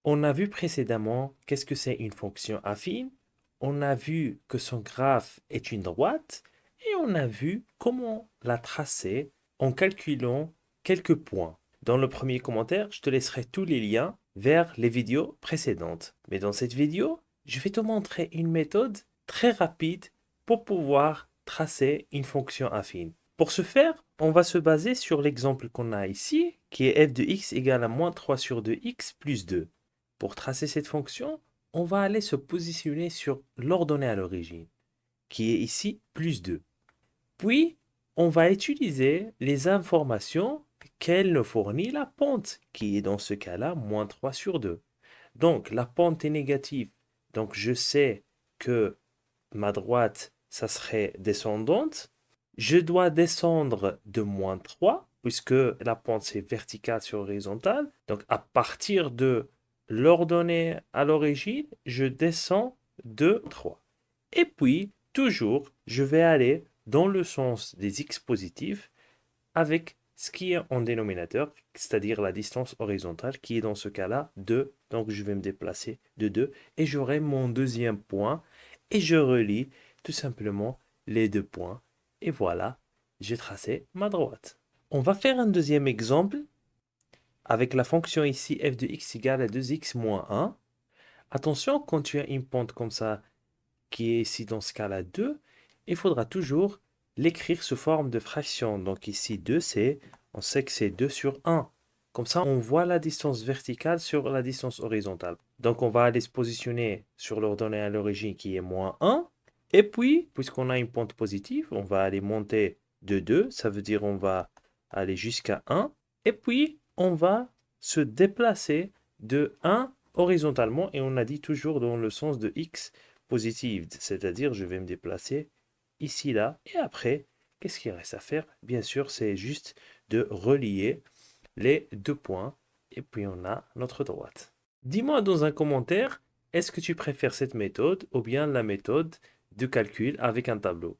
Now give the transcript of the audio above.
On a vu précédemment qu'est-ce que c'est une fonction affine. On a vu que son graphe est une droite et on a vu comment la tracer en calculant quelques points. Dans le premier commentaire, je te laisserai tous les liens vers les vidéos précédentes. Mais dans cette vidéo, je vais te montrer une méthode très rapide pour pouvoir tracer une fonction affine. Pour ce faire, on va se baser sur l'exemple qu'on a ici, qui est f de x égale à moins 3 sur 2x plus 2. Pour tracer cette fonction, on va aller se positionner sur l'ordonnée à l'origine, qui est ici plus 2. Puis, on va utiliser les informations qu'elle nous fournit la pente, qui est dans ce cas-là moins 3 sur 2. Donc, la pente est négative. Donc, je sais que ma droite, ça serait descendante. Je dois descendre de moins 3, puisque la pente, c'est verticale sur horizontale. Donc, à partir de l'ordonnée à l'origine, je descends de 3. Et puis, toujours, je vais aller dans le sens des x positifs avec ce qui est en dénominateur, c'est-à-dire la distance horizontale, qui est dans ce cas-là 2. Donc, je vais me déplacer de 2 et j'aurai mon deuxième point. Et je relie tout simplement les deux points. Et voilà, j'ai tracé ma droite. On va faire un deuxième exemple avec la fonction ici f de x égale à 2x moins 1. Attention, quand tu as une pente comme ça, qui est ici dans ce cas-là 2, il faudra toujours l'écrire sous forme de fraction. Donc ici 2, on sait que c'est 2 sur 1. Comme ça, on voit la distance verticale sur la distance horizontale. Donc on va aller se positionner sur l'ordonnée à l'origine qui est moins 1. Et puis, puisqu'on a une pente positive, on va aller monter de 2. Ça veut dire on va aller jusqu'à 1. Et puis, on va se déplacer de 1 horizontalement. Et on a dit toujours dans le sens de x positive, c'est-à-dire je vais me déplacer ici, là, et après, qu'est-ce qu'il reste à faire? Bien sûr, c'est juste de relier les deux points, et puis on a notre droite. Dis-moi dans un commentaire, est-ce que tu préfères cette méthode ou bien la méthode de calcul avec un tableau?